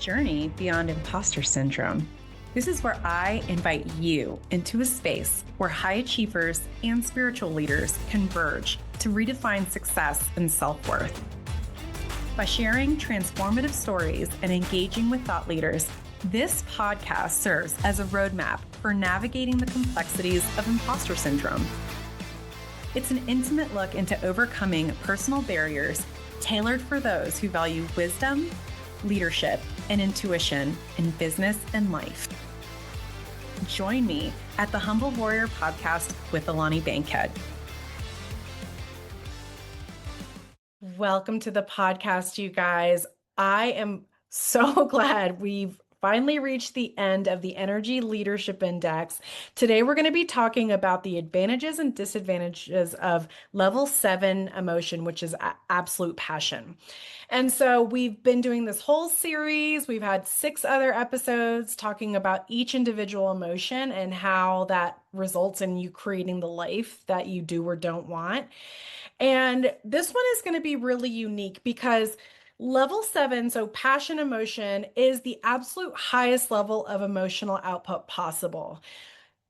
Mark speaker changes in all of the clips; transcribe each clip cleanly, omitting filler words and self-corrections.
Speaker 1: journey beyond imposter syndrome. This is where I invite you into a space where high achievers and spiritual leaders converge to redefine success and self-worth. By sharing transformative stories and engaging with thought leaders, this podcast serves as a roadmap for navigating the complexities of imposter syndrome. It's an intimate look into overcoming personal barriers tailored for those who value wisdom, leadership, and intuition in business and life. Join me at the Humble Warrior Podcast with Alani Bankhead. Welcome to the podcast, you guys. I am so glad we've finally reached the end of the Energy Leadership Index. Today, we're going to be talking about the advantages and disadvantages of level 7 emotion, which is absolute passion. And so we've been doing this whole series. We've had 6 other episodes talking about each individual emotion and how that results in you creating the life that you do or don't want. And this one is going to be really unique because level 7, so passion emotion, is the absolute highest level of emotional output possible.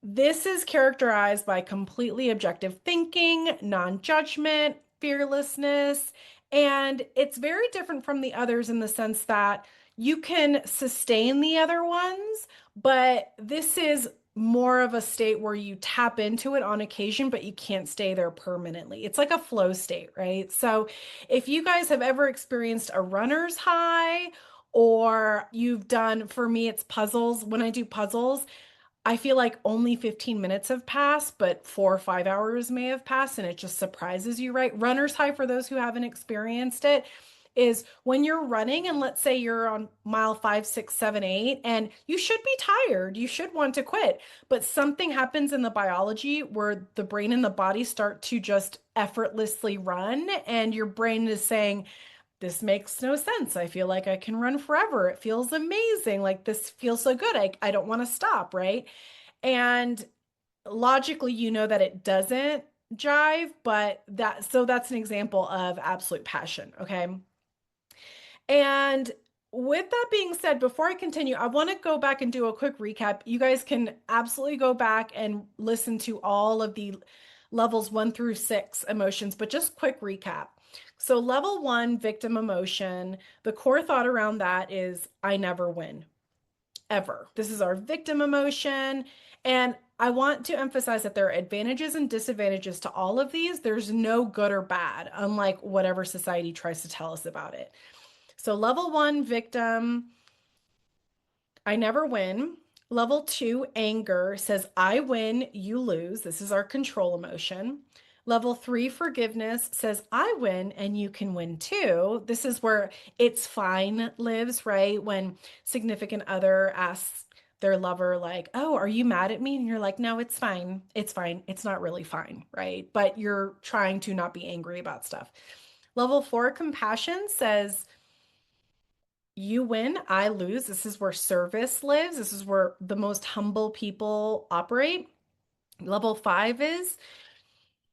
Speaker 1: This is characterized by completely objective thinking, non-judgment, fearlessness, and it's very different from the others in the sense that you can sustain the other ones, but this is more of a state where you tap into it on occasion, but you can't stay there permanently. It's like a flow state, right? So if you guys have ever experienced a runner's high, or you've done, for me, it's puzzles. When I do puzzles, I feel like only 15 minutes have passed, but 4 or 5 hours may have passed, and it just surprises you, right? Runner's high, for those who haven't experienced it, is when you're running and let's say you're on mile 5, 6, 7, 8, and you should be tired, you should want to quit, but something happens in the biology where the brain and the body start to just effortlessly run, and your brain is saying, this makes no sense. I feel like I can run forever. It feels amazing. Like this feels so good. I don't want to stop, right? And logically, you know that it doesn't jive, but that's an example of absolute passion, okay? And with that being said, before I continue, I want to go back and do a quick recap. You guys can absolutely go back and listen to all of the levels 1 through 6 emotions, but just quick recap. So level 1, victim emotion, the core thought around that is, I never win, ever. This is our victim emotion. And I want to emphasize that there are advantages and disadvantages to all of these. There's no good or bad, unlike whatever society tries to tell us about it. So level 1, victim, I never win. Level 2, anger, says I win, you lose. This is our control emotion. Level 3, forgiveness, says I win and you can win too. This is where it's fine lives, right? When significant other asks their lover, like, oh, are you mad at me? And you're like, no, it's fine. It's fine. It's not really fine, right? But you're trying to not be angry about stuff. Level 4, compassion, says you win, I lose. This is where service lives. This is where the most humble people operate. Level 5 is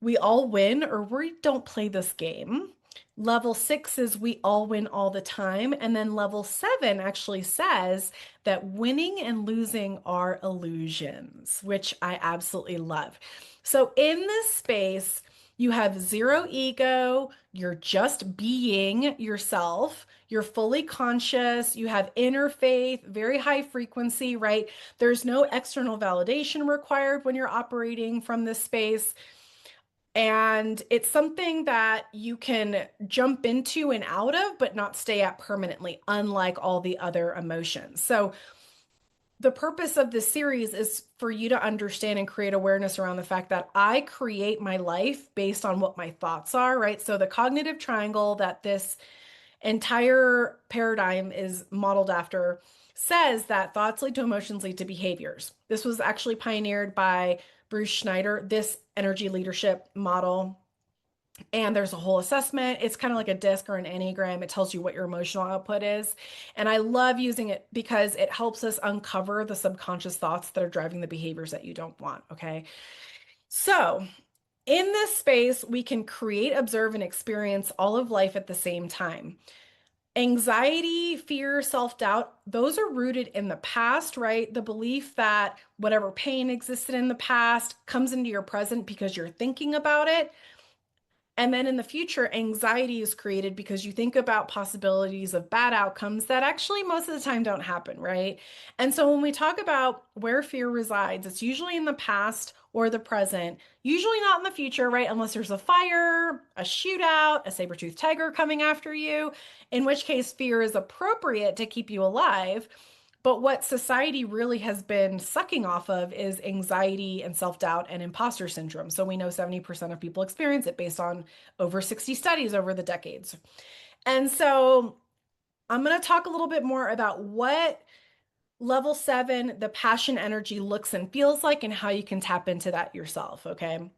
Speaker 1: we all win or we don't play this game. Level 6 is we all win all the time. And then level 7 actually says that winning and losing are illusions, which I absolutely love. So in this space, you have zero ego, you're just being yourself, you're fully conscious, you have inner faith, very high frequency, right? There's no external validation required when you're operating from this space. And it's something that you can jump into and out of, but not stay at permanently, unlike all the other emotions. So the purpose of this series is for you to understand and create awareness around the fact that I create my life based on what my thoughts are, right? So the cognitive triangle that this entire paradigm is modeled after says that thoughts lead to emotions lead to behaviors. This was actually pioneered by Bruce Schneider, this energy leadership model. And there's a whole assessment. It's kind of like a disc or an enneagram. It tells you what your emotional output is. And I love using it because it helps us uncover the subconscious thoughts that are driving the behaviors that you don't want. Okay. So in this space, we can create, observe, and experience all of life at the same time. Anxiety, fear, self-doubt, those are rooted in the past, right? The belief that whatever pain existed in the past comes into your present because you're thinking about it. And then in the future, anxiety is created because you think about possibilities of bad outcomes that actually most of the time don't happen, right? And so when we talk about where fear resides, it's usually in the past or the present, usually not in the future, right? Unless there's a fire, a shootout, a saber-toothed tiger coming after you, in which case fear is appropriate to keep you alive. But what society really has been sucking off of is anxiety and self-doubt and imposter syndrome. So we know 70% of people experience it based on over 60 studies over the decades. And so I'm going to talk a little bit more about what level 7, the passion energy looks and feels like, and how you can tap into that yourself. Okay.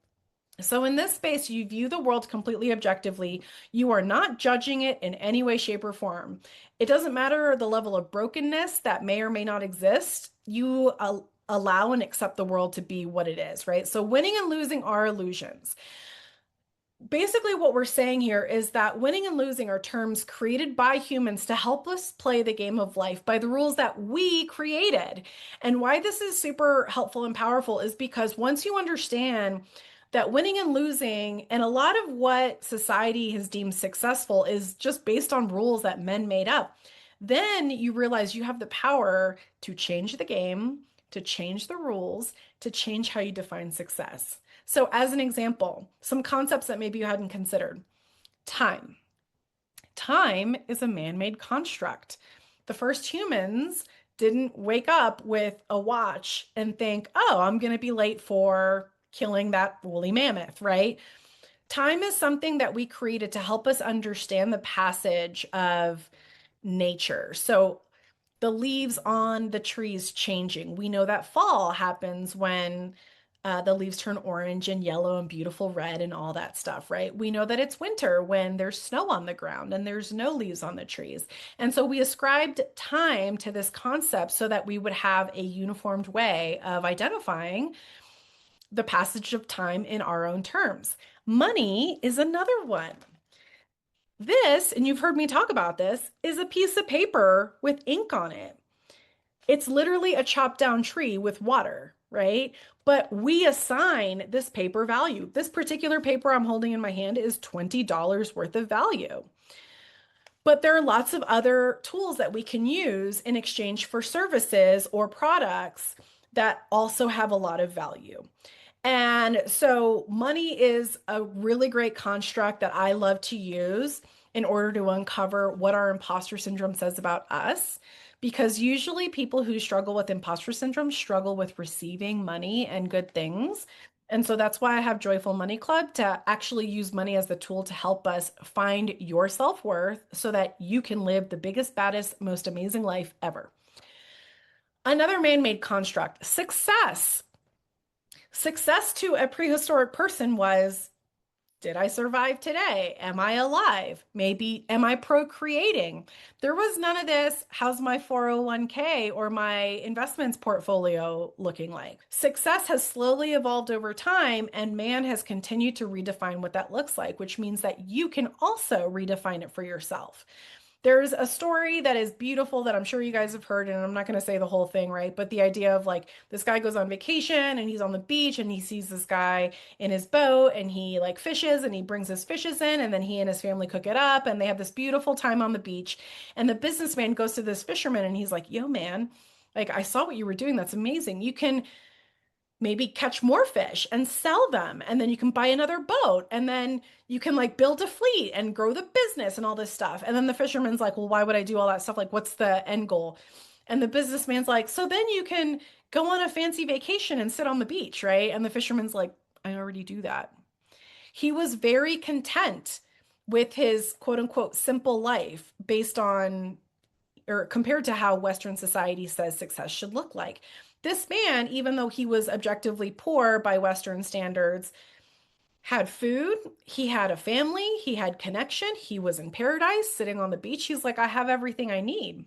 Speaker 1: So, in this space, you view the world completely objectively. You are not judging it in any way, shape, or form. It doesn't matter the level of brokenness that may or may not exist. You allow and accept the world to be what it is, right? So, winning and losing are illusions. Basically, what we're saying here is that winning and losing are terms created by humans to help us play the game of life by the rules that we created. And why this is super helpful and powerful is because once you understand that winning and losing, and a lot of what society has deemed successful is just based on rules that men made up, then you realize you have the power to change the game, to change the rules, to change how you define success. So, as an example, some concepts that maybe you hadn't considered. Time. Time is a man made construct. The first humans didn't wake up with a watch and think, oh, I'm going to be late for killing that woolly mammoth, right? Time is something that we created to help us understand the passage of nature. So, the leaves on the trees changing. We know that fall happens when the leaves turn orange and yellow and beautiful red and all that stuff, right? We know that it's winter when there's snow on the ground and there's no leaves on the trees. And so we ascribed time to this concept so that we would have a uniformed way of identifying the passage of time in our own terms. Money is another one. This, and you've heard me talk about this, is a piece of paper with ink on it. It's literally a chopped down tree with water, right? But we assign this paper value. This particular paper I'm holding in my hand is $20 worth of value. But there are lots of other tools that we can use in exchange for services or products that also have a lot of value. And so money is a really great construct that I love to use in order to uncover what our imposter syndrome says about us. Because usually people who struggle with imposter syndrome struggle with receiving money and good things. And so that's why I have Joyful Money Club to actually use money as the tool to help us find your self-worth so that you can live the biggest, baddest, most amazing life ever. Another man-made construct, success. Success to a prehistoric person was, did I survive today? Am I alive? Maybe, am I procreating? There was none of this. How's my 401k or my investments portfolio looking like? Success has slowly evolved over time, and man has continued to redefine what that looks like, which means that you can also redefine it for yourself. There's a story that is beautiful that I'm sure you guys have heard, and I'm not going to say the whole thing, right? But the idea of like this guy goes on vacation and he's on the beach and he sees this guy in his boat and he like fishes and he brings his fishes in and then he and his family cook it up and they have this beautiful time on the beach. And the businessman goes to this fisherman and he's like, yo, man, like I saw what you were doing. That's amazing. You can maybe catch more fish and sell them and then you can buy another boat and then you can like build a fleet and grow the business and all this stuff. And then the fisherman's like, well, why would I do all that stuff? Like, what's the end goal? And the businessman's like, so then you can go on a fancy vacation and sit on the beach, right? And the fisherman's like, I already do that. He was very content with his quote unquote simple life based on or compared to how Western society says success should look like. This man, even though he was objectively poor by Western standards, had food, he had a family, he had connection, he was in paradise sitting on the beach. He's like, I have everything I need.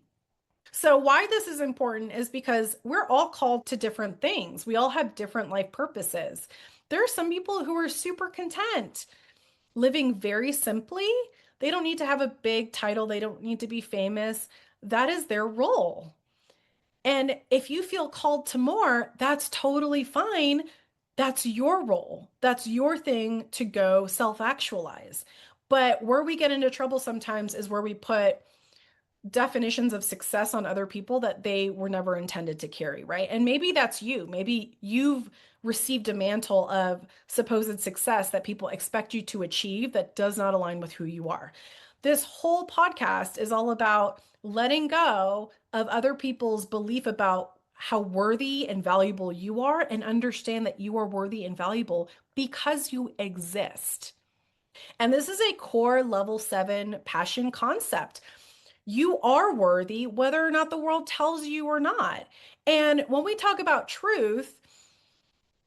Speaker 1: So, why this is important is because we're all called to different things. We all have different life purposes. There are some people who are super content living very simply, They don't need to have a big title. They don't need to be famous. That is their role. And if you feel called to more, that's totally fine. That's your role. That's your thing to go self-actualize. But where we get into trouble sometimes is where we put definitions of success on other people that they were never intended to carry, right? And maybe that's you. Maybe you've received a mantle of supposed success that people expect you to achieve that does not align with who you are. This whole podcast is all about letting go of other people's belief about how worthy and valuable you are and understand that you are worthy and valuable because you exist. And this is a core level 7 passion concept. You are worthy, whether or not the world tells you or not. And when we talk about truth,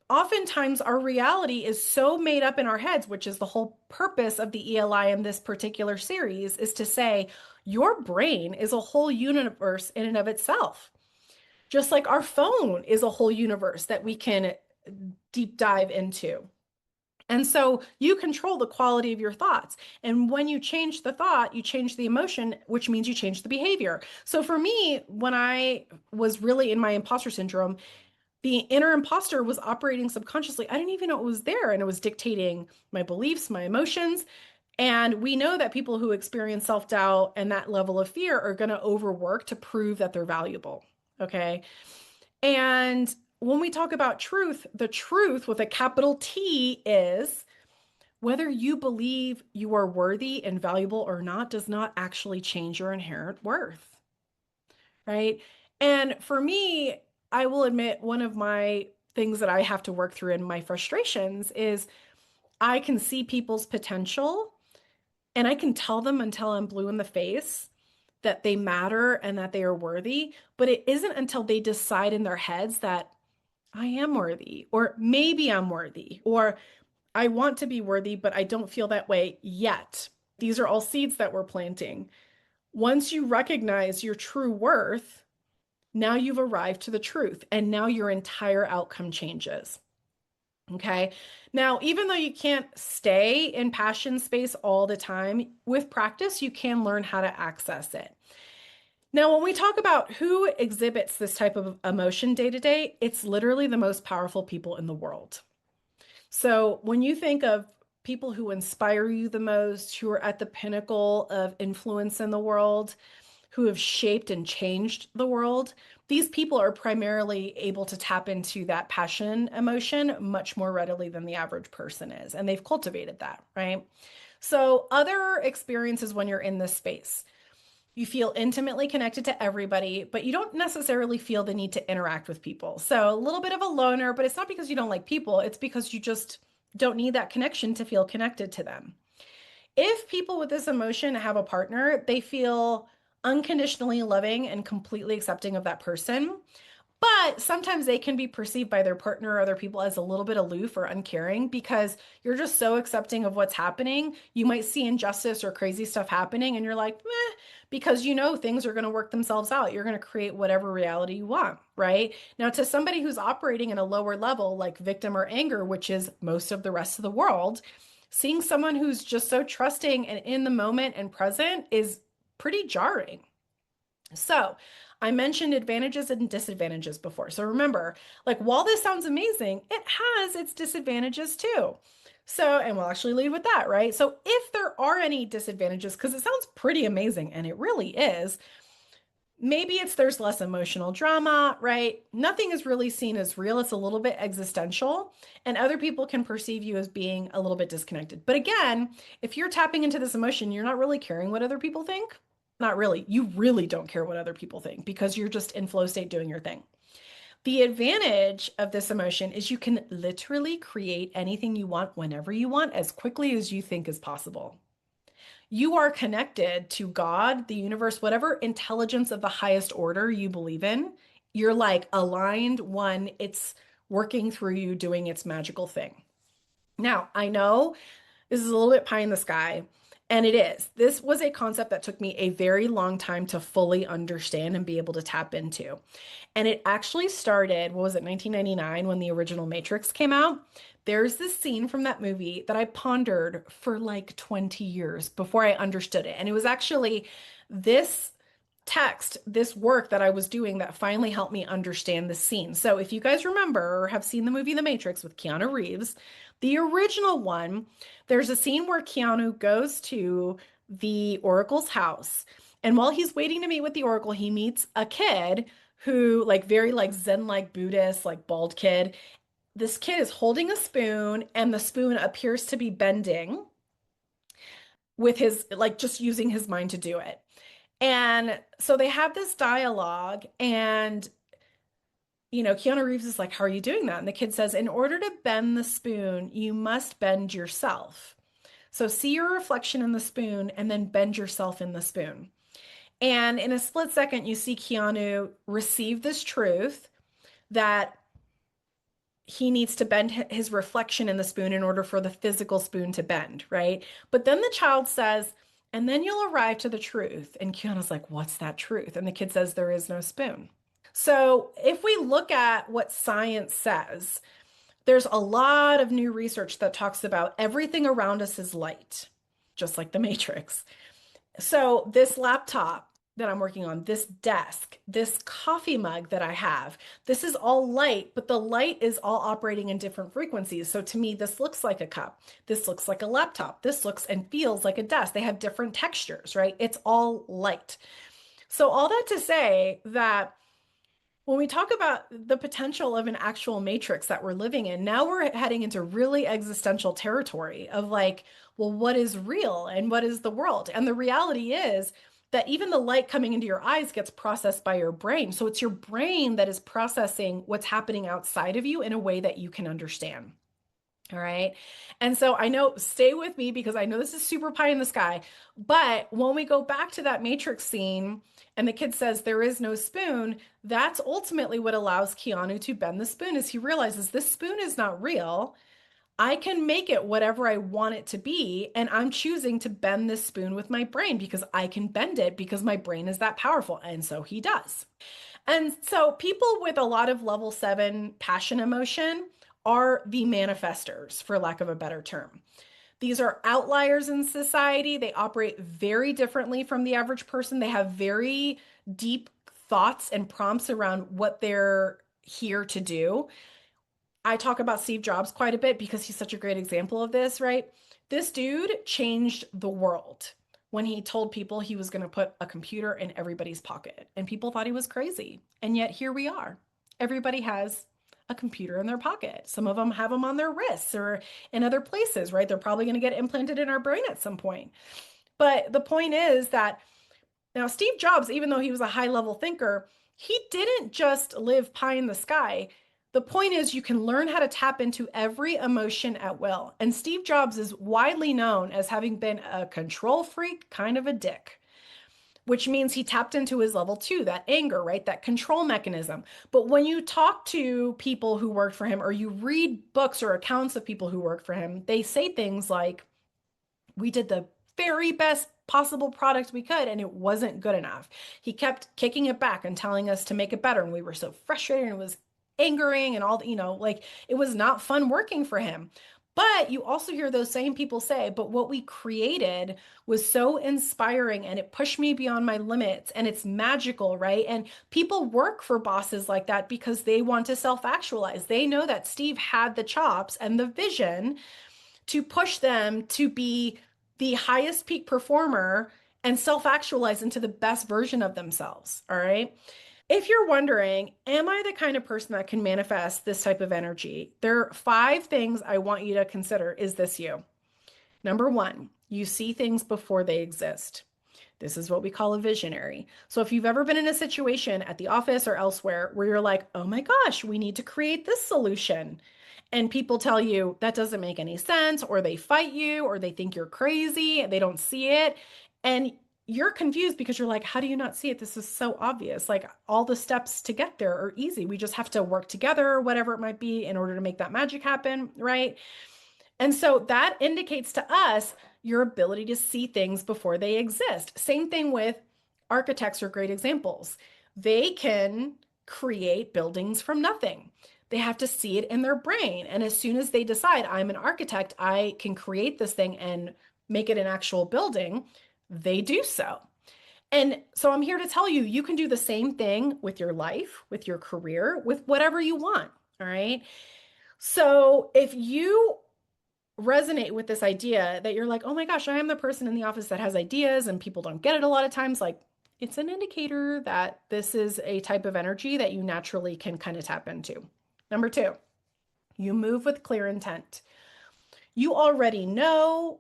Speaker 1: oftentimes our reality is so made up in our heads, which is the whole purpose of the ELI in this particular series, is to say your brain is a whole universe in and of itself. Just like our phone is a whole universe that we can deep dive into. And so you control the quality of your thoughts. And when you change the thought, you change the emotion, which means you change the behavior. So for me, when I was really in my imposter syndrome, the inner imposter was operating subconsciously. I didn't even know it was there, and it was dictating my beliefs, my emotions. And we know that people who experience self-doubt and that level of fear are going to overwork to prove that they're valuable. Okay. And when we talk about truth, the truth with a capital T is whether you believe you are worthy and valuable or not does not actually change your inherent worth, right? And for me, I will admit one of my things that I have to work through in my frustrations is I can see people's potential and I can tell them until I'm blue in the face that they matter and that they are worthy, but it isn't until they decide in their heads that I am worthy, or maybe I'm worthy, or I want to be worthy, but I don't feel that way yet. These are all seeds that we're planting. Once you recognize your true worth, now you've arrived to the truth, and now your entire outcome changes. Okay. Now, even though you can't stay in passion space all the time, with practice, you can learn how to access it. Now, when we talk about who exhibits this type of emotion day to day, it's literally the most powerful people in the world. So when you think of people who inspire you the most, who are at the pinnacle of influence in the world, who have shaped and changed the world, these people are primarily able to tap into that passion emotion much more readily than the average person is. And they've cultivated that, right? So other experiences when you're in this space, you feel intimately connected to everybody, but you don't necessarily feel the need to interact with people. So a little bit of a loner, but it's not because you don't like people, it's because you just don't need that connection to feel connected to them. If people with this emotion have a partner, they feel unconditionally loving and completely accepting of that person. But sometimes they can be perceived by their partner or other people as a little bit aloof or uncaring because you're just so accepting of what's happening. You might see injustice or crazy stuff happening and you're like, meh, because you know things are going to work themselves out. You're going to create whatever reality you want, right? Now, to somebody who's operating in a lower level, like victim or anger, which is most of the rest of the world, seeing someone who's just so trusting and in the moment and present is pretty jarring. So, I mentioned advantages and disadvantages before. So remember, like while this sounds amazing, it has its disadvantages too. So, and we'll actually lead with that, right? So if there are any disadvantages, because it sounds pretty amazing and it really is, maybe it's there's less emotional drama, right? Nothing is really seen as real. It's a little bit existential, and other people can perceive you as being a little bit disconnected. But again, if you're tapping into this emotion, you're not really caring what other people think. Not really. You really don't care what other people think because you're just in flow state doing your thing. The advantage of this emotion is you can literally create anything you want whenever you want as quickly as you think is possible. You are connected to God, the universe, whatever intelligence of the highest order you believe in. You're like aligned one, it's working through you, doing its magical thing. Now, I know this is a little bit pie in the sky, And it is. This was a concept that took me a very long time to fully understand and be able to tap into. And it actually started, what was it, 1999 when the original Matrix came out? There's this scene from that movie that I pondered for like 20 years before I understood it. And it was actually this text, this work that I was doing that finally helped me understand the scene. So if you guys remember or have seen the movie The Matrix with Keanu Reeves, the original one, there's a scene where Keanu goes to the Oracle's house. And while he's waiting to meet with the Oracle, he meets a kid who, like, very like Zen-like Buddhist, like bald kid. This kid is holding a spoon, and the spoon appears to be bending with his, like, just using his mind to do it. And so they have this dialogue, and Keanu Reeves is like, "How are you doing that?" And the kid says, "In order to bend the spoon, you must bend yourself. So see your reflection in the spoon and then bend yourself in the spoon." And in a split second, you see Keanu receive this truth that he needs to bend his reflection in the spoon in order for the physical spoon to bend, right? But then the child says, "And then you'll arrive to the truth." And Keanu's like, "What's that truth?" And the kid says, "There is no spoon." So if we look at what science says, there's a lot of new research that talks about everything around us is light, just like the Matrix. So this laptop that I'm working on, this desk, this coffee mug that I have, this is all light, but the light is all operating in different frequencies. So to me, this looks like a cup. This looks like a laptop. This looks and feels like a desk. They have different textures, right? It's all light. So all that to say that when we talk about the potential of an actual matrix that we're living in, now we're heading into really existential territory of like, well, what is real and what is the world? And the reality is that even the light coming into your eyes gets processed by your brain. So it's your brain that is processing what's happening outside of you in a way that you can understand. All right. And so I know, stay with me because I know this is super pie in the sky. But when we go back to that Matrix scene and the kid says there is no spoon, that's ultimately what allows Keanu to bend the spoon is he realizes this spoon is not real. I can make it whatever I want it to be. And I'm choosing to bend this spoon with my brain because I can bend it because my brain is that powerful. And so he does. And so people with a lot of level 7 passion emotion are the manifestors, for lack of a better term. These are outliers in society. They operate very differently from the average person. They have very deep thoughts and prompts around what they're here to do. I talk about Steve Jobs quite a bit because he's such a great example of this, right? This dude changed the world when he told people he was going to put a computer in everybody's pocket. And people thought he was crazy. And yet here we are. Everybody has a computer in their pocket. Some of them have them on their wrists or in other places, right? They're probably going to get implanted in our brain at some point. But the point is that now Steve Jobs, even though he was a high level thinker, he didn't just live pie in the sky. The point is, you can learn how to tap into every emotion at will. And Steve Jobs is widely known as having been a control freak, kind of a dick, which means he tapped into his level 2, that anger, right? That control mechanism. But when you talk to people who worked for him or you read books or accounts of people who worked for him, they say things like, "We did the very best possible product we could and it wasn't good enough." He kept kicking it back and telling us to make it better. And we were so frustrated and it was angering and all, like it was not fun working for him. But you also hear those same people say, "But what we created was so inspiring and it pushed me beyond my limits and it's magical," right? And people work for bosses like that because they want to self-actualize. They know that Steve had the chops and the vision to push them to be the highest peak performer and self-actualize into the best version of themselves. All right. If you're wondering, am I the kind of person that can manifest this type of energy? There are 5 things I want you to consider. Is this you? Number 1, you see things before they exist. This is what we call a visionary. So if you've ever been in a situation at the office or elsewhere where you're like, "Oh my gosh, we need to create this solution." And people tell you that doesn't make any sense, or they fight you, or they think you're crazy, they don't see it. And you're confused because you're like, "How do you not see it? This is so obvious. Like all the steps to get there are easy. We just have to work together, or whatever it might be, in order to make that magic happen," right? And so that indicates to us your ability to see things before they exist. Same thing with architects are great examples. They can create buildings from nothing. They have to see it in their brain. And as soon as they decide, I'm an architect, I can create this thing and make it an actual building, they do so. And so I'm here to tell you, you can do the same thing with your life, with your career, with whatever you want. All right. So if you resonate with this idea that you're like, oh my gosh, I am the person in the office that has ideas and people don't get it a lot of times, like it's an indicator that this is a type of energy that you naturally can kind of tap into. Number two, you move with clear intent. You already know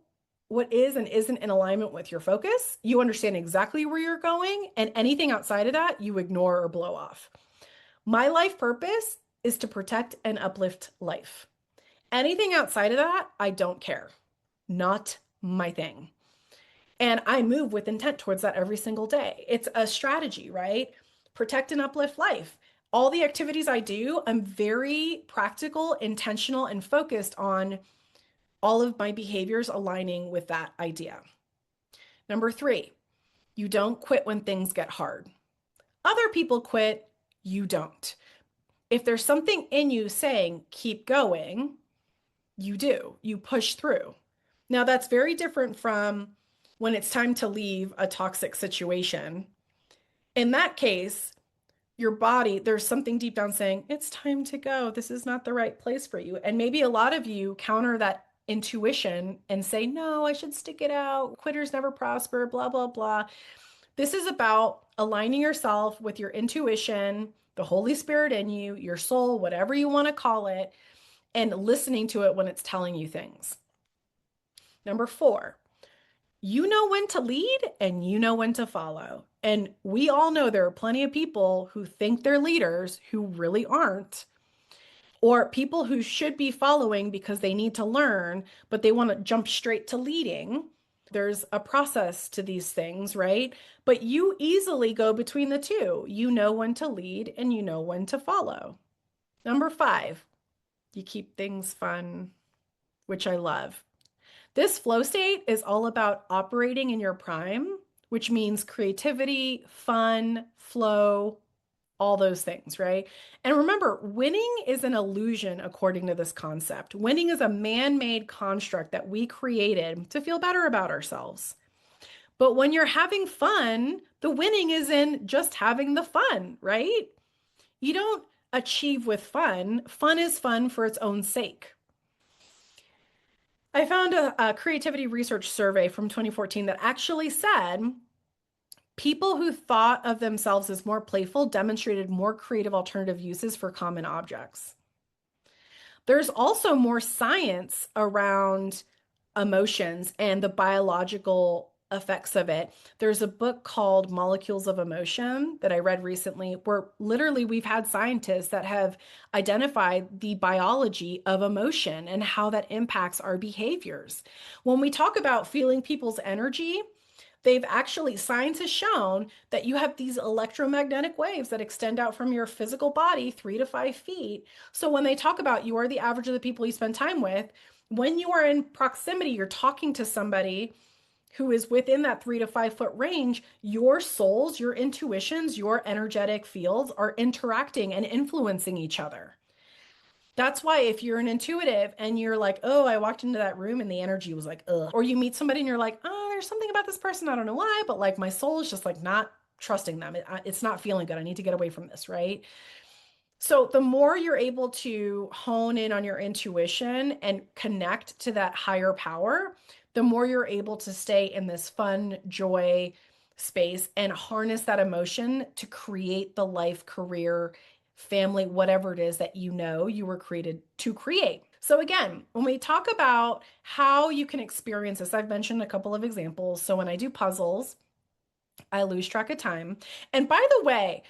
Speaker 1: what is and isn't in alignment with your focus. You understand exactly where you're going, and anything outside of that, you ignore or blow off. My life purpose is to protect and uplift life. Anything outside of that, I don't care. Not my thing. And I move with intent towards that every single day. It's a strategy, right? Protect and uplift life. All the activities I do, I'm very practical, intentional, and focused on all of my behaviors aligning with that idea. Number three, you don't quit when things get hard. Other people quit, you don't. If there's something in you saying, keep going, you do. You push through. Now, that's very different from when it's time to leave a toxic situation. In that case, your body, there's something deep down saying, it's time to go. This is not the right place for you. And maybe a lot of you counter that intuition and say, no, I should stick it out. Quitters never prosper, blah, blah, blah. This is about aligning yourself with your intuition, the Holy Spirit in you, your soul, whatever you want to call it, and listening to it when it's telling you things. Number four, you know when to lead and you know when to follow. And we all know there are plenty of people who think they're leaders who really aren't, or people who should be following because they need to learn, but they want to jump straight to leading. There's a process to these things, right? But you easily go between the two. You know when to lead and you know when to follow. Number five, you keep things fun, which I love. This flow state is all about operating in your prime, which means creativity, fun, flow, all those things, right? And remember, winning is an illusion according to this concept. Winning is a man-made construct that we created to feel better about ourselves. But when you're having fun, the winning is in just having the fun, right? You don't achieve with fun. Fun is fun for its own sake. I found a creativity research survey from 2014 that actually said people who thought of themselves as more playful demonstrated more creative alternative uses for common objects. There's also more science around emotions and the biological effects of it. There's a book called Molecules of Emotion that I read recently, where literally we've had scientists that have identified the biology of emotion and how that impacts our behaviors. When we talk about feeling people's energy, they've actually, science has shown that you have these electromagnetic waves that extend out from your physical body 3 to 5 feet. So when they talk about you are the average of the people you spend time with, when you are in proximity, you're talking to somebody who is within that 3 to 5 foot range, your souls, your intuitions, your energetic fields are interacting and influencing each other. That's why if you're an intuitive and you're like, oh, I walked into that room and the energy was like, ugh, or you meet somebody and you're like, oh, there's something about this person, I don't know why, but like my soul is just like not trusting them. It's not feeling good. I need to get away from this, right? So the more you're able to hone in on your intuition and connect to that higher power, the more you're able to stay in this fun, joy space and harness that emotion to create the life, career, family, whatever it is that you know you were created to create. So again, when we talk about how you can experience this, I've mentioned a couple of examples. So when I do puzzles, I lose track of time. And by the way,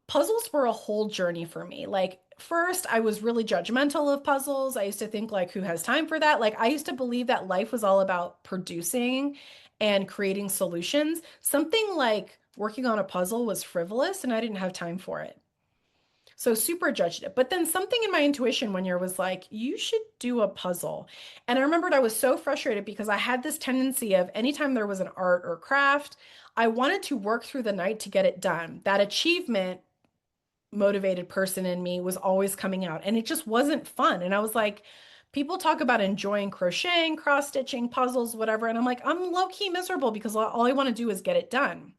Speaker 1: puzzles were a whole journey for me. Like, first, I was really judgmental of puzzles. I used to think, like, who has time for that? Like, I used to believe that life was all about producing and creating solutions. Something like working on a puzzle was frivolous and I didn't have time for it. So super judged it. But then something in my intuition one year was like, you should do a puzzle. And I remembered I was so frustrated because I had this tendency of anytime there was an art or craft, I wanted to work through the night to get it done. That achievement motivated person in me was always coming out and it just wasn't fun. And I was like, people talk about enjoying crocheting, cross stitching, puzzles, whatever. And I'm like, I'm low key miserable because all I want to do is get it done.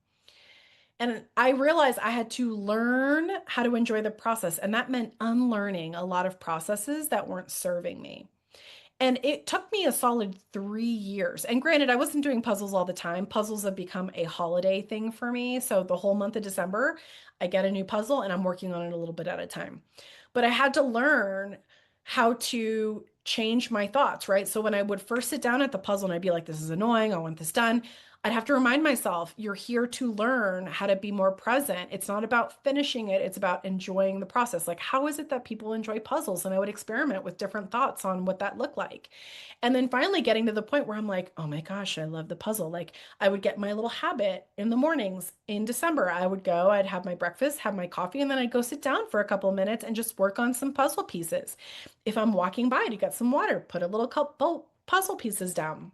Speaker 1: And I realized I had to learn how to enjoy the process. And that meant unlearning a lot of processes that weren't serving me. And it took me a solid 3 years. And granted, I wasn't doing puzzles all the time. Puzzles have become a holiday thing for me. So the whole month of December, I get a new puzzle and I'm working on it a little bit at a time. But I had to learn how to change my thoughts, right? So when I would first sit down at the puzzle and I'd be like, this is annoying, I want this done, I'd have to remind myself, you're here to learn how to be more present. It's not about finishing it, it's about enjoying the process. Like, how is it that people enjoy puzzles? And I would experiment with different thoughts on what that looked like. And then finally getting to the point where I'm like, oh my gosh, I love the puzzle. Like, I would get my little habit in the mornings in December. I would go, I'd have my breakfast, have my coffee, and then I'd go sit down for a couple of minutes and just work on some puzzle pieces. If I'm walking by to get some water, put a little couple puzzle pieces down.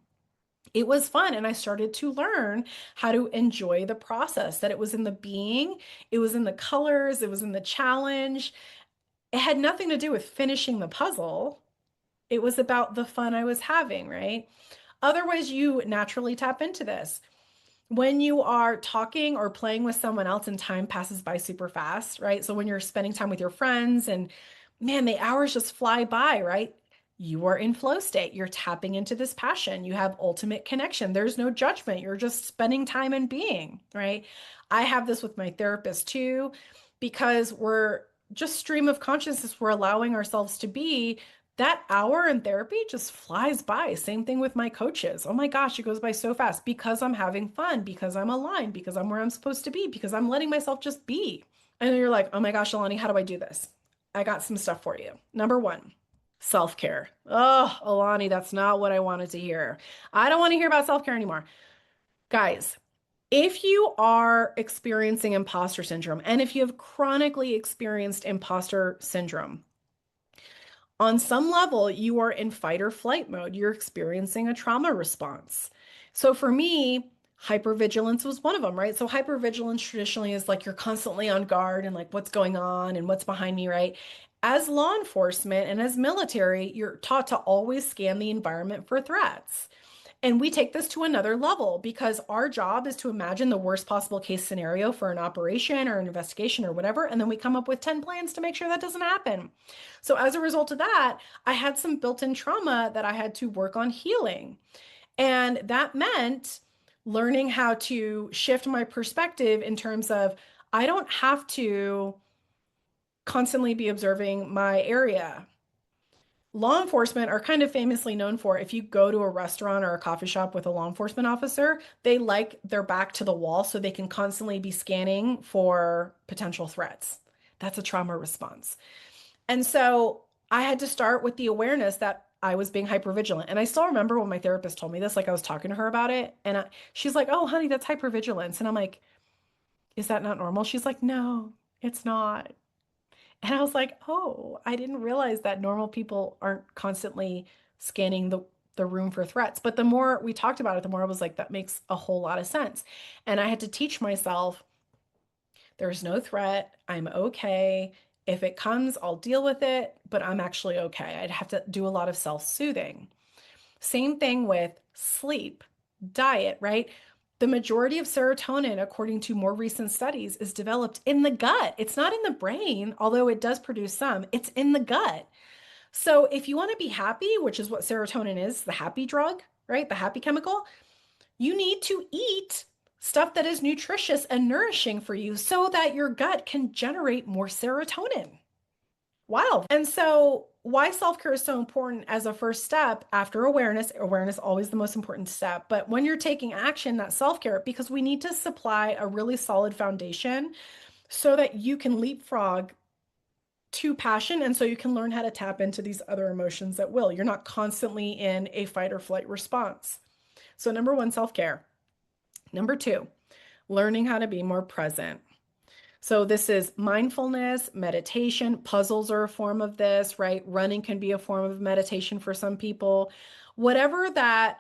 Speaker 1: It was fun, and I started to learn how to enjoy the process, that it was in the being, it was in the colors, it was in the challenge. It had nothing to do with finishing the puzzle. It was about the fun I was having, right? Other ways you naturally tap into this. When you are talking or playing with someone else and time passes by super fast, right? So when you're spending time with your friends and man, the hours just fly by, right? You are in flow state. You're tapping into this passion. You have ultimate connection. There's no judgment. You're just spending time and being, right? I have this with my therapist too, because we're just stream of consciousness. We're allowing ourselves to be. That hour in therapy just flies by. Same thing with my coaches. Oh my gosh, it goes by so fast because I'm having fun, because I'm aligned, because I'm where I'm supposed to be, because I'm letting myself just be. And then you're like, oh my gosh, Alani, how do I do this? I got some stuff for you. Number one, self-care. Oh, Alani, that's not what I wanted to hear. I don't want to hear about self-care anymore. Guys, if you are experiencing imposter syndrome, and if you have chronically experienced imposter syndrome, on some level, you are in fight or flight mode. You're experiencing a trauma response. So for me, hypervigilance was one of them, right? So hypervigilance traditionally is like you're constantly on guard and like what's going on and what's behind me, right? As law enforcement and as military, you're taught to always scan the environment for threats. And we take this to another level because our job is to imagine the worst possible case scenario for an operation or an investigation or whatever. And then we come up with 10 plans to make sure that doesn't happen. So, as a result of that, I had some built in trauma that I had to work on healing. And that meant learning how to shift my perspective in terms of I don't have to constantly be observing my area. Law enforcement are kind of famously known for if you go to a restaurant or a coffee shop with a law enforcement officer, they like their back to the wall so they can constantly be scanning for potential threats. That's a trauma response. And so I had to start with the awareness that I was being hypervigilant. And I still remember when my therapist told me this, like I was talking to her about it, and she's like, "Oh, honey, that's hypervigilance." And I'm like, "Is that not normal?" She's like, "No, it's not." And I was like, oh, I didn't realize that normal people aren't constantly scanning the room for threats. But the more we talked about it, the more I was like, that makes a whole lot of sense. And I had to teach myself there's no threat. I'm okay. If it comes, I'll deal with it, but I'm actually okay. I'd have to do a lot of self-soothing. Same thing with sleep, diet, right? The majority of serotonin, according to more recent studies, is developed in the gut. It's not in the brain, although it does produce some, it's in the gut. So if you want to be happy, which is what serotonin is, the happy drug, right? The happy chemical, you need to eat stuff that is nutritious and nourishing for you so that your gut can generate more serotonin. Wow. And so, why self care is so important as a first step after awareness, awareness always the most important step. But when you're taking action, that self care, because we need to supply a really solid foundation so that you can leapfrog to passion. And so you can learn how to tap into these other emotions that will. You're not constantly in a fight or flight response. So, number one, self care. Number two, learning how to be more present. So this is mindfulness, meditation, puzzles are a form of this, right? Running can be a form of meditation for some people. Whatever that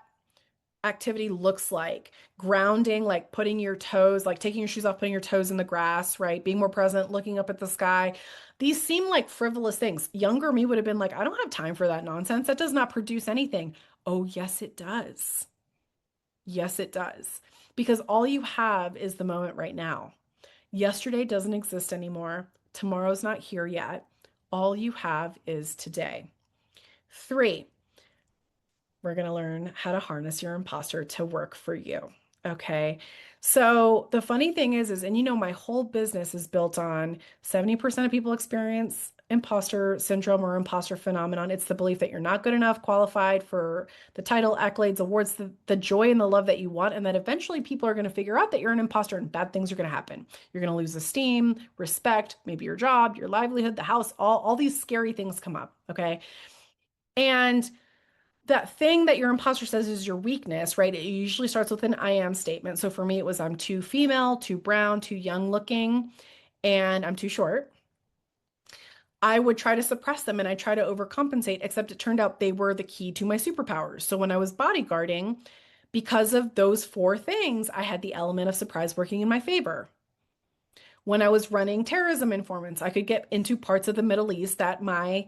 Speaker 1: activity looks like, grounding, like putting your toes, like taking your shoes off, putting your toes in the grass, right? Being more present, looking up at the sky. These seem like frivolous things. Younger me would have been like, I don't have time for that nonsense. That does not produce anything. Oh, yes, it does. Yes, it does. Because all you have is the moment right now. Yesterday doesn't exist anymore. Tomorrow's not here yet. All you have is today. Three, we're going to learn how to harness your imposter to work for you. Okay. So the funny thing is, and my whole business is built on 70% of people experience imposter syndrome or imposter phenomenon. It's the belief that you're not good enough, qualified for the title, accolades, awards, the joy and the love that you want. And that eventually people are going to figure out that you're an imposter and bad things are going to happen. You're going to lose esteem, respect, maybe your job, your livelihood, the house, all these scary things come up. Okay. And that thing that your imposter says is your weakness, right? It usually starts with an I am statement. So for me, it was I'm too female, too brown, too young looking, and I'm too short. I would try to suppress them and I try to overcompensate, except it turned out they were the key to my superpowers. So when I was bodyguarding, because of those four things, I had the element of surprise working in my favor. When I was running terrorism informants, I could get into parts of the Middle East that my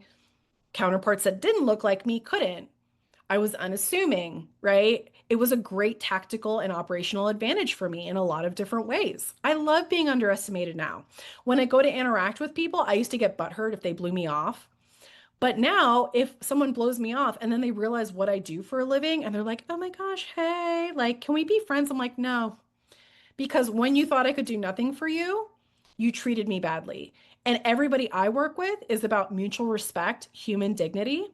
Speaker 1: counterparts that didn't look like me couldn't. I was unassuming, right? It was a great tactical and operational advantage for me in a lot of different ways. I love being underestimated now. When I go to interact with people, I used to get butthurt if they blew me off. But now, if someone blows me off and then they realize what I do for a living and they're like, oh my gosh, hey, like, can we be friends? I'm like, no, because when you thought I could do nothing for you, you treated me badly. And everybody I work with is about mutual respect, human dignity.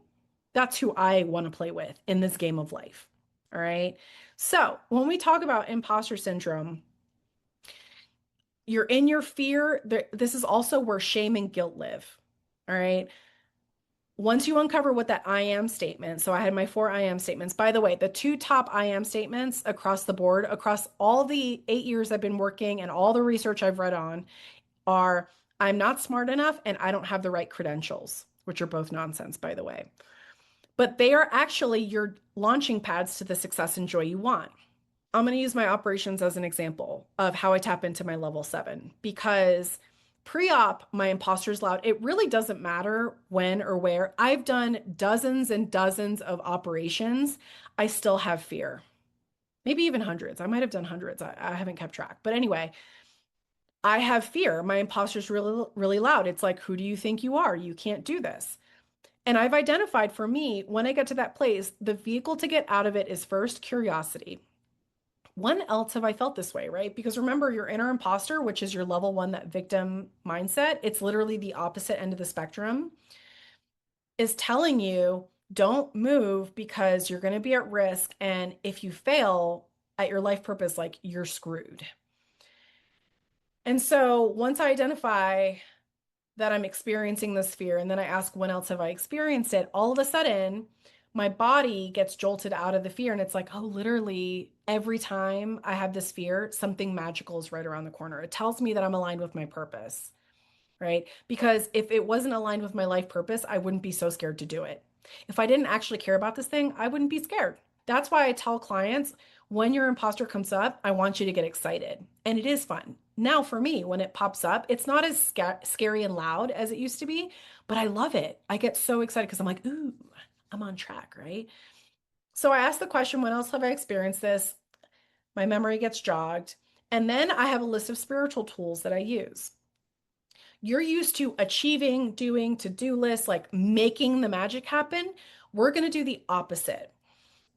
Speaker 1: That's who I want to play with in this game of life. All right. So when we talk about imposter syndrome, you're in your fear. This is also where shame and guilt live. All right. Once you uncover what that I am statement, so I had my four I am statements. By the way, the two top I am statements across the board, across all the 8 years I've been working and all the research I've read on, are I'm not smart enough and I don't have the right credentials, which are both nonsense, by the way. But they are actually your launching pads to the success and joy you want. I'm going to use my operations as an example of how I tap into my level 7 because pre-op, my imposter's loud. It really doesn't matter when or where. I've done dozens and dozens of operations. I still have fear. Maybe even hundreds. I might have done hundreds. I haven't kept track. But anyway, I have fear. My imposter's really, really loud. It's like, who do you think you are? You can't do this. And I've identified for me, when I get to that place, the vehicle to get out of it is first curiosity. When else have I felt this way, right? Because remember, your inner imposter, which is your level 1, that victim mindset, it's literally the opposite end of the spectrum, is telling you don't move because you're going to be at risk. And if you fail at your life purpose, like you're screwed. And so once I identify that I'm experiencing this fear, and then I ask, when else have I experienced it? All of a sudden, my body gets jolted out of the fear. And it's like, oh, literally every time I have this fear, something magical is right around the corner. It tells me that I'm aligned with my purpose, right? Because if it wasn't aligned with my life purpose, I wouldn't be so scared to do it. If I didn't actually care about this thing, I wouldn't be scared. That's why I tell clients, when your imposter comes up, I want you to get excited. And it is fun. Now, for me, when it pops up, it's not as scary and loud as it used to be, but I love it. I get so excited because I'm like, ooh, I'm on track, right? So I ask the question, when else have I experienced this? My memory gets jogged. And then I have a list of spiritual tools that I use. You're used to achieving, doing, to-do lists, like making the magic happen. We're going to do the opposite.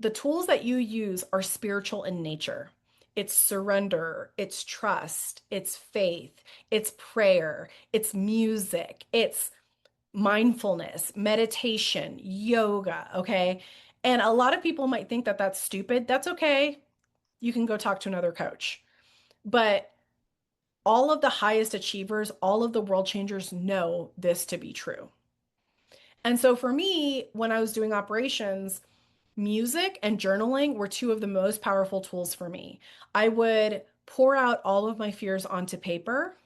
Speaker 1: The tools that you use are spiritual in nature. It's surrender, it's trust, it's faith, it's prayer, it's music, it's mindfulness, meditation, yoga, okay? And a lot of people might think that that's stupid. That's okay. You can go talk to another coach. But all of the highest achievers, all of the world changers know this to be true. And so for me, when I was doing operations, music and journaling were two of the most powerful tools for me. I would pour out all of my fears onto paper.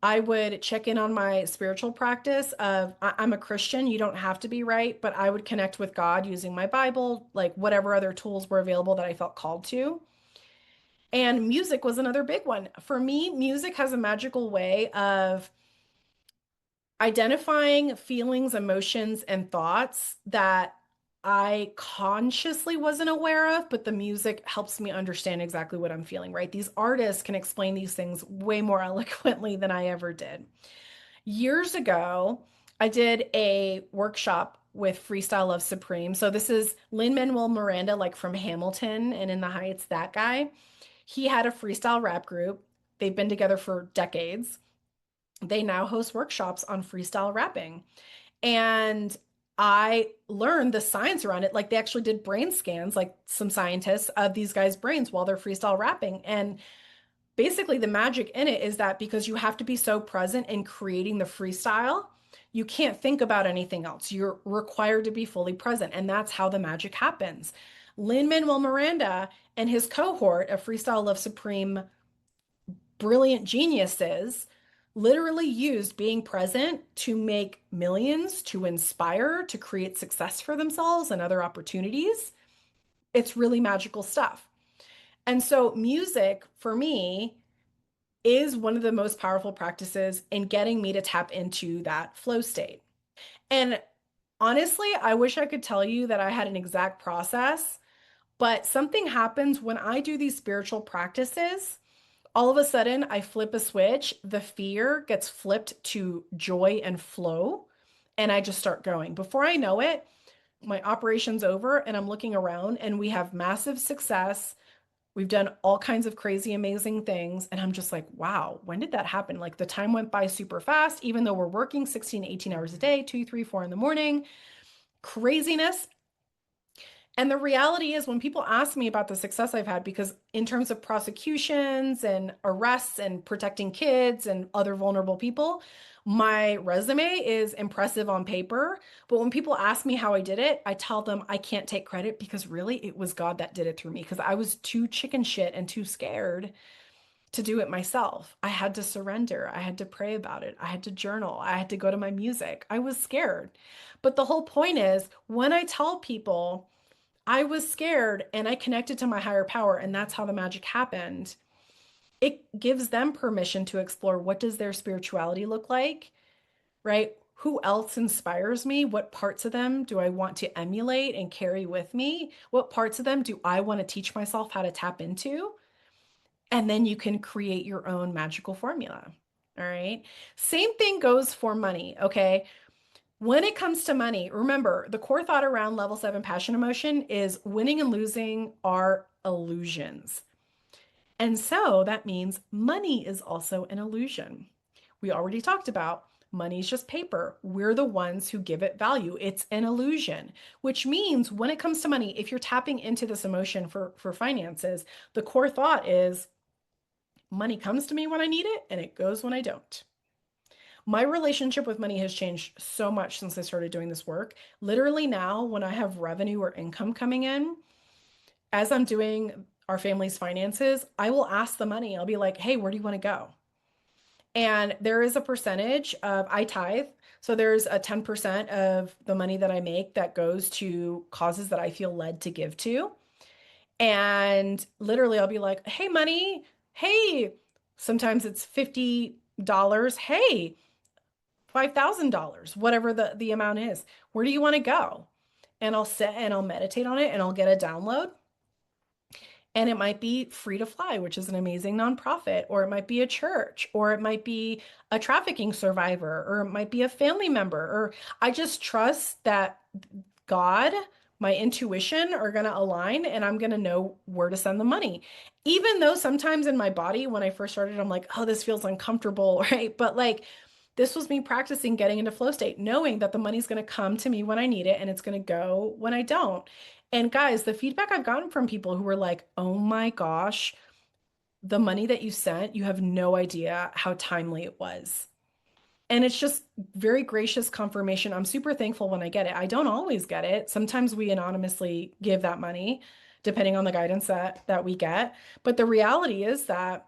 Speaker 1: I would check in on my spiritual practice of I'm a Christian, you don't have to be right, but I would connect with God using my Bible, like whatever other tools were available that I felt called to. And music was another big one. For me, music has a magical way of identifying feelings, emotions, and thoughts that I consciously wasn't aware of, but the music helps me understand exactly what I'm feeling, right? These artists can explain these things way more eloquently than I ever did. Years ago, I did a workshop with Freestyle Love Supreme. So this is Lin-Manuel Miranda, like from Hamilton and In the Heights, that guy. He had a freestyle rap group. They've been together for decades. They now host workshops on freestyle rapping. And I learned the science around it. Like they actually did brain scans, like some scientists of these guys' brains while they're freestyle rapping. And basically, the magic in it is that because you have to be so present in creating the freestyle, you can't think about anything else. You're required to be fully present. And that's how the magic happens. Lin-Manuel Miranda and his cohort of Freestyle Love Supreme brilliant geniuses literally used being present to make millions, to inspire, to create success for themselves and other opportunities. It's really magical stuff. And so, music for me is one of the most powerful practices in getting me to tap into that flow state. And honestly, I wish I could tell you that I had an exact process, but something happens when I do these spiritual practices. All of a sudden, I flip a switch, the fear gets flipped to joy and flow, and I just start going. Before I know it, my operation's over, and I'm looking around, and we have massive success. We've done all kinds of crazy, amazing things. And I'm just like, wow, when did that happen? Like the time went by super fast, even though we're working 16, 18 hours a day, 2, 3, 4 in the morning, craziness. And the reality is, when people ask me about the success I've had, because in terms of prosecutions and arrests and protecting kids and other vulnerable people, my resume is impressive on paper. But when people ask me how I did it, I tell them I can't take credit because really it was God that did it through me because I was too chicken shit and too scared to do it myself. I had to surrender. I had to pray about it. I had to journal. I had to go to my music. I was scared. But the whole point is, when I tell people, I was scared and I connected to my higher power, and that's how the magic happened. It gives them permission to explore what does their spirituality look like, right? Who else inspires me? What parts of them do I want to emulate and carry with me? What parts of them do I want to teach myself how to tap into? And then you can create your own magical formula. All right. Same thing goes for money. Okay. When it comes to money, remember the core thought around level 7 passion emotion is winning and losing are illusions. And so that means money is also an illusion. We already talked about money is just paper. We're the ones who give it value. It's an illusion, which means when it comes to money, if you're tapping into this emotion for finances, the core thought is money comes to me when I need it and it goes when I don't. My relationship with money has changed so much since I started doing this work. Literally now, when I have revenue or income coming in, as I'm doing our family's finances, I will ask the money. I'll be like, hey, where do you want to go? And there is a percentage of, I tithe. So there's a 10% of the money that I make that goes to causes that I feel led to give to. And literally, I'll be like, hey, money, hey, sometimes it's $50. Hey, $5,000, whatever the amount is. Where do you want to go? And I'll sit and I'll meditate on it and I'll get a download. And it might be Free to Fly, which is an amazing nonprofit, or it might be a church, or it might be a trafficking survivor, or it might be a family member, or I just trust that God, my intuition are going to align and I'm going to know where to send the money. Even though sometimes in my body, when I first started, I'm like, oh, this feels uncomfortable, right? But like, this was me practicing getting into flow state, knowing that the money's going to come to me when I need it and it's going to go when I don't. And guys, the feedback I've gotten from people who were like, oh my gosh, the money that you sent, you have no idea how timely it was. And it's just very gracious confirmation. I'm super thankful when I get it. I don't always get it. Sometimes we anonymously give that money, depending on the guidance that we get. But the reality is that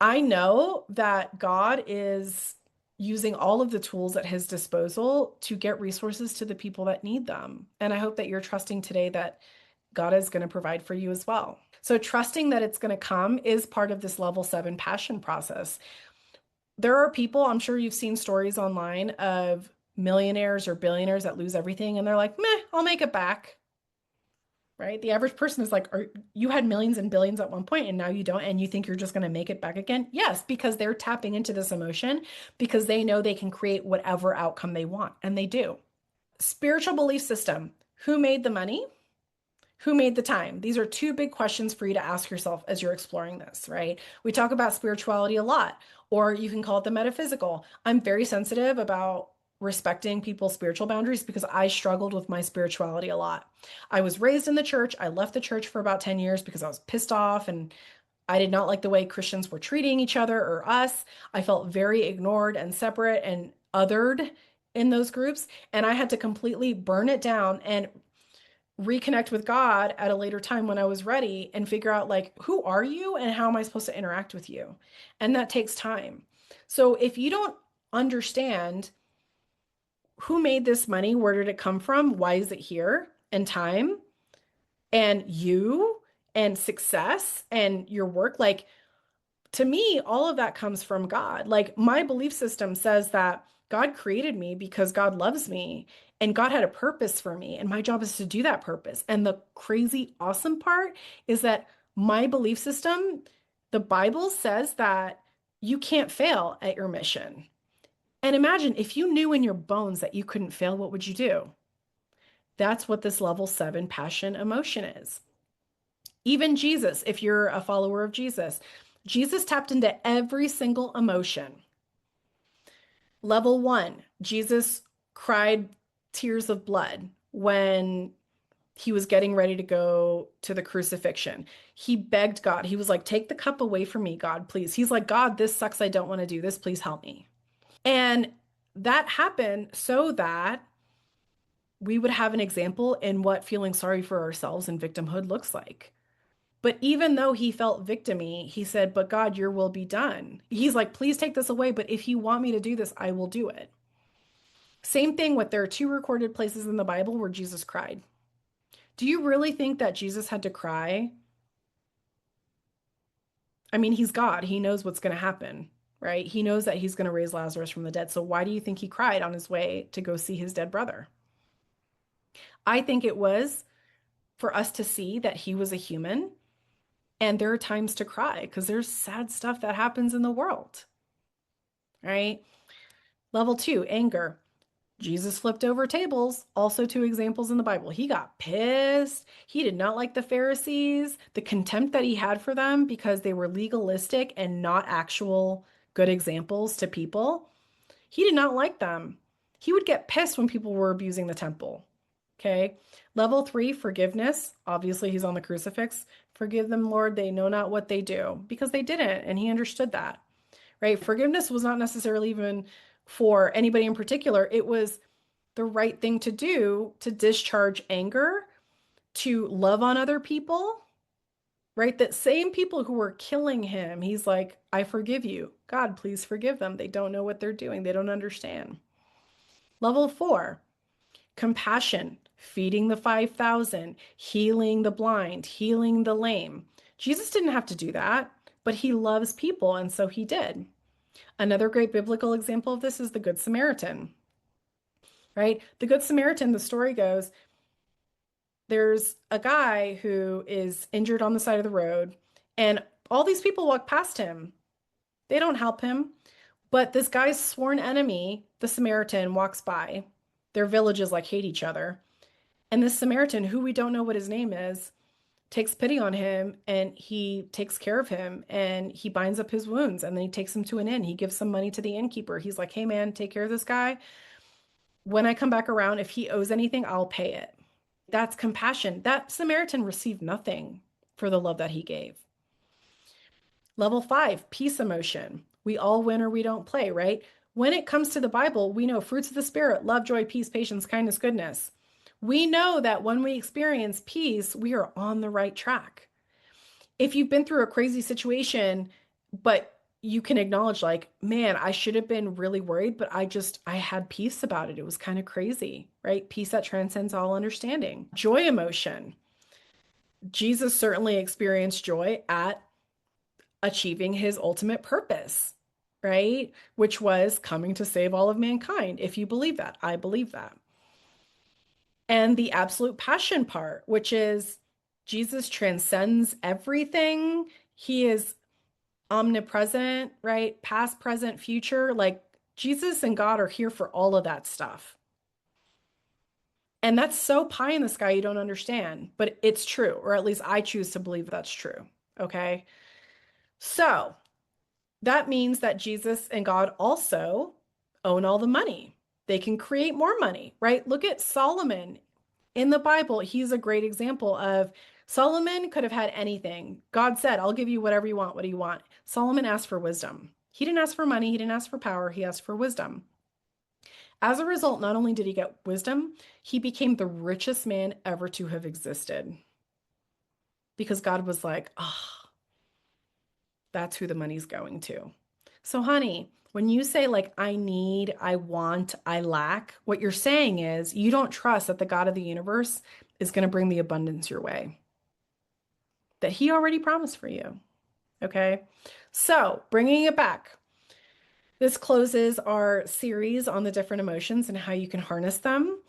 Speaker 1: I know that God is using all of the tools at his disposal to get resources to the people that need them. And I hope that you're trusting today that God is going to provide for you as well. So, trusting that it's going to come is part of this level 7 passion process. There are people, I'm sure you've seen stories online of millionaires or billionaires that lose everything and they're like, meh, I'll make it back. Right? The average person is like, you had millions and billions at one point and now you don't, and you think you're just going to make it back again? Yes, because they're tapping into this emotion because they know they can create whatever outcome they want, and they do. Spiritual belief system. Who made the money? Who made the time? These are two big questions for you to ask yourself as you're exploring this, right? We talk about spirituality a lot, or you can call it the metaphysical. I'm very sensitive about respecting people's spiritual boundaries because I struggled with my spirituality a lot. I was raised in the church. I left the church for about 10 years because I was pissed off and I did not like the way Christians were treating each other or us. I felt very ignored and separate and othered in those groups. And I had to completely burn it down and reconnect with God at a later time when I was ready and figure out, like, who are you and how am I supposed to interact with you? And that takes time. So if you don't understand who made this money, where did it come from, why is it here, and time, and you, and success, and your work, like, to me, all of that comes from God. Like, my belief system says that God created me because God loves me and God had a purpose for me. And my job is to do that purpose. And the crazy awesome part is that my belief system, the Bible says that you can't fail at your mission. And imagine if you knew in your bones that you couldn't fail, what would you do? That's what this level 7 passion emotion is. Even Jesus, if you're a follower of Jesus, Jesus tapped into every single emotion. Level 1, Jesus cried tears of blood when he was getting ready to go to the crucifixion. He begged God. He was like, take the cup away from me, God, please. He's like, God, this sucks. I don't want to do this. Please help me. And that happened so that we would have an example in what feeling sorry for ourselves and victimhood looks like. But even though he felt victimy, he said, but God, your will be done. He's like, please take this away. But if you want me to do this, I will do it. Same thing with, there are two recorded places in the Bible where Jesus cried. Do you really think that Jesus had to cry? I mean, he's God. He knows what's going to happen, right? He knows that he's going to raise Lazarus from the dead. So why do you think he cried on his way to go see his dead brother? I think it was for us to see that he was a human. And there are times to cry because there's sad stuff that happens in the world, right? Level 2, anger. Jesus flipped over tables, also two examples in the Bible. He got pissed. He did not like the Pharisees, the contempt that he had for them because they were legalistic and not actual good examples to people. He did not like them. He would get pissed when people were abusing the temple. Okay. Level 3, forgiveness. Obviously, he's on the crucifix. Forgive them, Lord. They know not what they do, because they didn't. And he understood that, right? Forgiveness was not necessarily even for anybody in particular. It was the right thing to do to discharge anger, to love on other people, right? That same people who were killing him, he's like, I forgive you. God, please forgive them. They don't know what they're doing. They don't understand. Level 4, compassion, feeding the 5,000, healing the blind, healing the lame. Jesus didn't have to do that, but he loves people, and so he did. Another great biblical example of this is the Good Samaritan, right? The Good Samaritan, the story goes, there's a guy who is injured on the side of the road, and all these people walk past him. They don't help him. But this guy's sworn enemy, the Samaritan, walks by. Their villages like hate each other. And this Samaritan, who we don't know what his name is, takes pity on him and he takes care of him and he binds up his wounds, and then he takes him to an inn. He gives some money to the innkeeper. He's like, hey man, take care of this guy. When I come back around, if he owes anything, I'll pay it. That's compassion. That Samaritan received nothing for the love that he gave. Level 5, peace emotion. We all win or we don't play, right? When it comes to the Bible, we know fruits of the Spirit: love, joy, peace, patience, kindness, goodness. We know that when we experience peace, we are on the right track. If you've been through a crazy situation, but you can acknowledge like, man, I should have been really worried, but I had peace about it. It was kind of crazy, right? Peace that transcends all understanding. Joy emotion. Jesus certainly experienced joy at achieving his ultimate purpose, right? Which was coming to save all of mankind. If you believe that, I believe that. And the absolute passion part, which is Jesus transcends everything. He is omnipresent, right? Past, present, future. Like Jesus and God are here for all of that stuff. And that's so pie in the sky you don't understand, but it's true, or at least I choose to believe that's true. Okay. So that means that Jesus and God also own all the money. They can create more money, right? Look at Solomon in the Bible. He's a great example of Solomon could have had anything. God said, I'll give you whatever you want. What do you want? Solomon asked for wisdom. He didn't ask for money. He didn't ask for power. He asked for wisdom. As a result, not only did he get wisdom, he became the richest man ever to have existed because God was like, oh, that's who the money's going to. So, honey, when you say, like, I need, I want, I lack, what you're saying is you don't trust that the God of the universe is going to bring the abundance your way that he already promised for you. Okay. So, bringing it back, this closes our series on the different emotions and how you can harness them.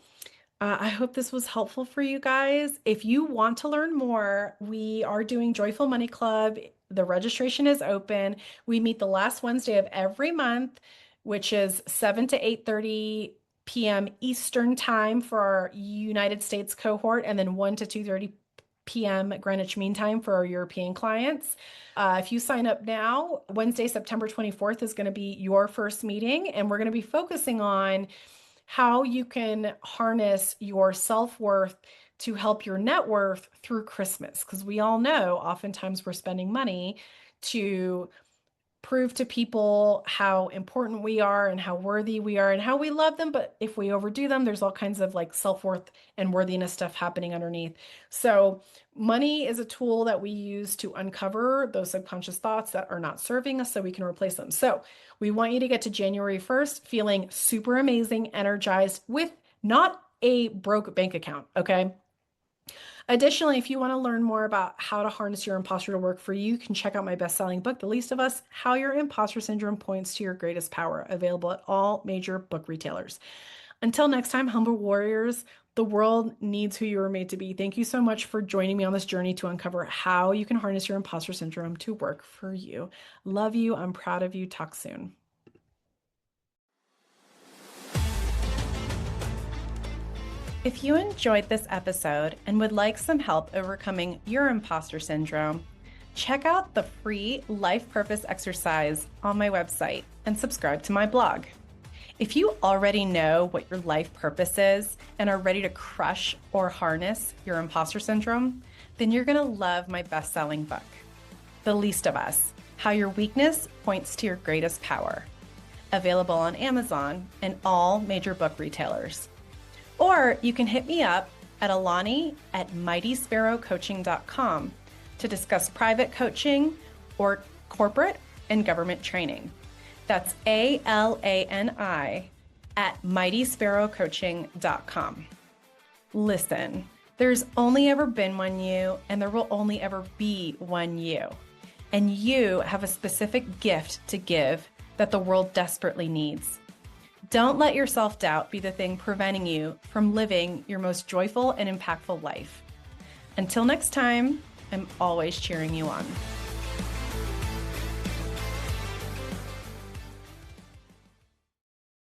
Speaker 1: I hope this was helpful for you guys. If you want to learn more, we are doing Joyful Money Club. The registration is open. We meet the last Wednesday of every month, which is 7 to 8:30 p.m. Eastern time for our United States cohort, and then 1 to 2:30 p.m. Greenwich Mean Time for our European clients. If you sign up now, Wednesday, September 24th is going to be your first meeting, and we're going to be focusing on how you can harness your self-worth to help your net worth through Christmas. Because we all know oftentimes we're spending money to prove to people how important we are and how worthy we are and how we love them. But if we overdo them, there's all kinds of like self-worth and worthiness stuff happening underneath. So money is a tool that we use to uncover those subconscious thoughts that are not serving us so we can replace them. So we want you to get to January 1st feeling super amazing, energized with not a broke bank account. Okay. Additionally, if you want to learn more about how to harness your imposter to work for you, you can check out my best-selling book, The Least of Us, How Your Imposter Syndrome Points to Your Greatest Power, available at all major book retailers. Until next time, humble warriors, the world needs who you were made to be. Thank you so much for joining me on this journey to uncover how you can harness your imposter syndrome to work for you. Love you. I'm proud of you. Talk soon. If you enjoyed this episode and would like some help overcoming your imposter syndrome, check out the free life purpose exercise on my website and subscribe to my blog. If you already know what your life purpose is and are ready to crush or harness your imposter syndrome, then you're going to love my best-selling book, The Least of Us, How Your Weakness Points to Your Greatest Power, available on Amazon and all major book retailers. Or you can hit me up at Alani at mightysparrowcoaching.com to discuss private coaching or corporate and government training. That's ALANI at mightysparrowcoaching.com. Listen, there's only ever been one you, and there will only ever be one you. And you have a specific gift to give that the world desperately needs. Don't let your self-doubt be the thing preventing you from living your most joyful and impactful life. Until next time, I'm always cheering you on.